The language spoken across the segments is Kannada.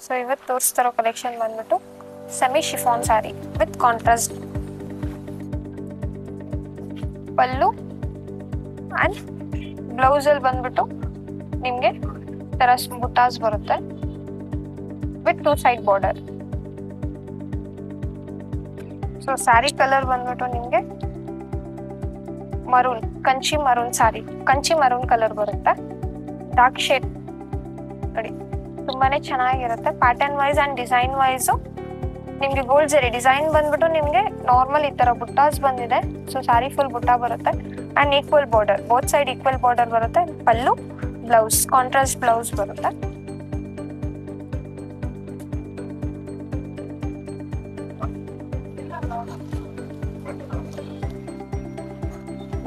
ಸೊ ಇವತ್ತು ತೋರಿಸ್ತಿರೋ ಕಲೆಕ್ಷನ್ ಬಂದ್ಬಿಟ್ಟು semi chiffon saree with contrast pallu and ಬ್ಲೌಸಲ್ಲಿ ಬಂದ್ಬಿಟ್ಟು ನಿಮಗೆ ಥರ ಬುಟ್ಟಾಸ್ ಬರುತ್ತೆ with 2 side border. So saree colour ಬಂದ್ಬಿಟ್ಟು ನಿಮಗೆ maroon, Kanchi maroon saree, Kanchi maroon colour ಬರುತ್ತೆ. ಡಾರ್ಕ್ ಶೇಡ್ ನೋಡಿ, ತುಂಬಾನೇ ಚೆನ್ನಾಗಿರುತ್ತೆ. Pattern wise and design wise ನಿಮ್ಗೆ ಗೋಲ್ಡ್ ಜರಿ ಡಿಸೈನ್ ಬಂದ್ಬಿಟ್ಟು ನಿಮ್ಗೆ ನಾರ್ಮಲ್ ಈ ತರ ಬುಟ್ಟಾಸ್ ಬಂದಿದೆ. ಸೊ ಸ್ಯಾರಿ ಫುಲ್ ಬುಟ್ಟ ಬರುತ್ತೆ and equal border, both side equal border ಬರುತ್ತೆ. ಪಲ್ಲು, ಬ್ಲೌಸ್ ಕಾಂಟ್ರಾಸ್ಟ್ ಬ್ಲೌಸ್ ಬರುತ್ತೆ.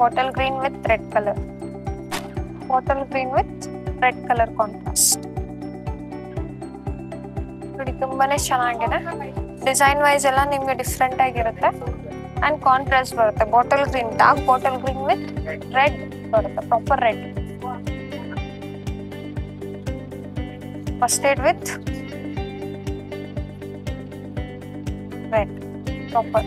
Bottle green with red colour, bottle green with red colour contrast ನೋಡಿ, ತುಂಬಾನೇ ಚೆನ್ನಾಗಿದೆ. ಡಿಸೈನ್ ವೈಸ್ ಎಲ್ಲ ನಿಮ್ಗೆ ಡಿಫ್ರೆಂಟ್ ಆಗಿರುತ್ತೆ ಅಂಡ್ ಕಾಂಟ್ರಾಸ್ಟ್ ಬರುತ್ತೆ. Bottle green, dark bottle green with red ಬರುತ್ತೆ, proper red. Mustard with red proper,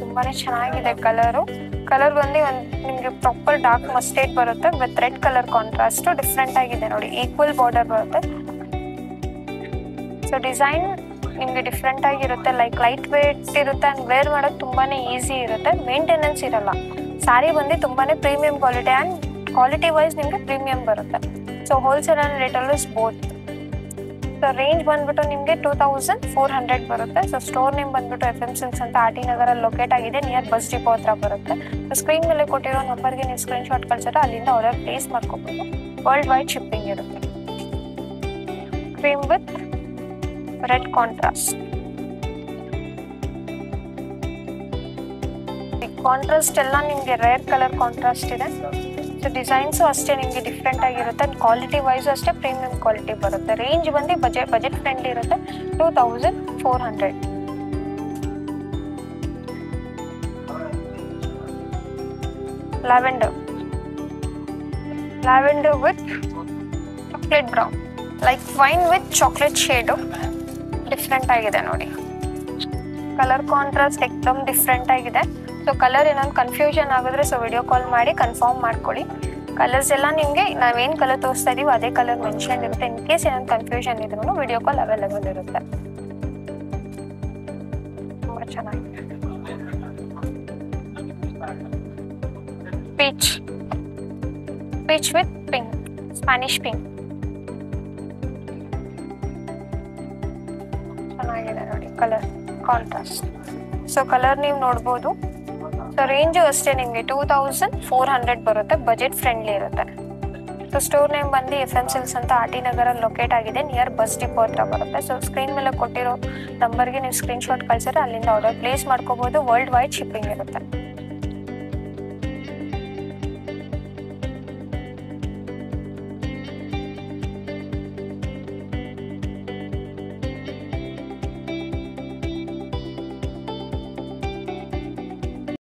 ತುಂಬಾನೇ ಚೆನ್ನಾಗಿದೆ ಕಲರು. ಕಲರ್ ಬಂದು ನಿಮ್ಗೆ ಪ್ರಾಪರ್ ಡಾರ್ಕ್ ಮಸ್ಟರ್ಡ್ ಬರುತ್ತೆ with red colour contrast. Different ಆಗಿದೆ ನೋಡಿ, ಈಕ್ವಲ್ ಬಾರ್ಡರ್ ಬರುತ್ತೆ. ಸೊ ಡಿಸೈನ್ ನಿಮ್ಗೆ ಡಿಫ್ರೆಂಟ್ ಆಗಿರುತ್ತೆ, ಲೈಟ್ ವೇಟ್ ಇರುತ್ತೆ ಅಂಡ್ ವೇರ್ ಮಾಡೋದು ತುಂಬಾನೇ ಈಸಿ ಇರುತ್ತೆ, ಮೇಂಟೆನೆನ್ಸ್ ಇರಲ್ಲ. ಸ್ಯಾರಿ ಬಂದು ತುಂಬಾನೇ premium quality and quality wise ನಿಮ್ಗೆ ಪ್ರೀಮಿಯಂ ಬರುತ್ತೆ. So wholesale and retail is both. So range ಬಂದ್ಬಿಟ್ಟು ನಿಮಗೆ 2400 ಬರುತ್ತೆ. ಸೊ ಸ್ಟೋರ್ ನೇಮ್ ಬಂದ್ಬಿಟ್ಟು FM ಸಿಲ್ಕ್ಸ್ ಅಂತ RT ನಗರಲ್ಲಿ ಲೊಕೇಟ್ ಆಗಿದೆ, ನಿಯರ್ ಬಸ್ ಡಿಪೋ ಹತ್ರ ಬರುತ್ತೆ. ಸೊ ಸ್ಕ್ರೀನ್ ಮೇಲೆ ಕೊಟ್ಟಿರೋ ನಂಬರ್ಗೆ ನೀವು ಸ್ಕ್ರೀನ್ ಶಾಟ್ ಕಳ್ಸಿದ್ರೆ ಅಲ್ಲಿಂದ ಆರ್ಡರ್ ಪ್ಲೇಸ್ ಮಾಡ್ಕೋಬಹುದು. ವರ್ಲ್ಡ್ ವೈಡ್ ಶಿಪ್ಪಿಂಗ್ ಇರುತ್ತೆ. Cream with red contrast, contrast ಎಲ್ಲ ನಿಮಗೆ ರೇರ್ ಕಲರ್ ಕಾಂಟ್ರಾಸ್ಟ್ ಇದೆ. ಸೊ ಡಿಸೈನ್ಸು ಅಷ್ಟೇ ನಿಮಗೆ ಡಿಫ್ರೆಂಟ್ ಆಗಿರುತ್ತೆ ಅಂಡ್ ಕ್ವಾಲಿಟಿ ವೈಸು ಅಷ್ಟೇ ಪ್ರೀಮಿಯಂ ಕ್ವಾಲಿಟಿ ಬರುತ್ತೆ. ರೇಂಜ್ ಬಂದು ಬಜೆಟ್ ಫ್ರೆಂಡ್ಲಿ ಇರುತ್ತೆ, 2400. Lavender with chocolate brown, like wine with chocolate shade, different ಆಗಿದೆ ನೋಡಿ. ಕಲರ್ ಕಾಂಟ್ರಾಸ್ಟ್ ಎಕ್ದಮ್ ಡಿಫ್ರೆಂಟ್ ಆಗಿದೆ. ಸೊ ಕಲರ್ ಏನೊಂದು ಕನ್ಫ್ಯೂಷನ್ ಆಗಿದ್ರೆ ಸೊ ವಿಡಿಯೋ ಕಾಲ್ ಮಾಡಿ ಕನ್ಫರ್ಮ್ ಮಾಡ್ಕೊಳ್ಳಿ. ಕಲರ್ಸ್ ಎಲ್ಲ ನಿಮಗೆ ನಾವೇನು ಕಲರ್ ತೋರಿಸ್ತಾ ಇದೀವಿ ಅದೇ ಕಲರ್ ಮೆನ್ಷನ್ ಇರುತ್ತೆ. ಇನ್ ಕೇಸ್ ಏನೊಂದು ಕನ್ಫ್ಯೂಷನ್ ಇದ್ರೂ ವಿಡಿಯೋ ಕಾಲ್ ಅವೈಲೇಬಲ್ ಇರುತ್ತೆ. ತುಂಬ ಚೆನ್ನಾಗಿದೆ. Peach with pink, Spanish pink, ಚೆನ್ನಾಗಿದೆ ನೋಡಿ ಕಲರ್ ಕಾಂಟ್ರಾಸ್ಟ್. ಸೊ ಕಲರ್ ನೀವು ನೋಡ್ಬೋದು. ಸೊ ರೇಂಜು ಅಷ್ಟೇ ನಿಮಗೆ 2400 ಬರುತ್ತೆ, ಬಜೆಟ್ ಫ್ರೆಂಡ್ಲಿ ಇರುತ್ತೆ. ಸೊ ಸ್ಟೋರ್ ನೇಮ್ ಬಂದು FM ಸಿಲ್ಕ್ಸ್ ಅಂತ RT ನಗರಲ್ಲಿ ಲೊಕೇಟ್ ಆಗಿದೆ, ನಿಯರ್ ಬಸ್ ಡಿಪೋ ಹತ್ರ ಬರುತ್ತೆ. ಸೊ ಸ್ಕ್ರೀನ್ ಮೇಲೆ ಕೊಟ್ಟಿರೋ ನಂಬರ್ಗೆ ನೀವು ಸ್ಕ್ರೀನ್ ಶಾಟ್ ಕಳ್ಸಿದ್ರೆ ಅಲ್ಲಿಂದ ಆರ್ಡರ್ ಪ್ಲೇಸ್ ಮಾಡ್ಕೋಬಹುದು. ವರ್ಲ್ಡ್ ವೈಡ್ ಶಿಪ್ಪಿಂಗ್ ಇರುತ್ತೆ.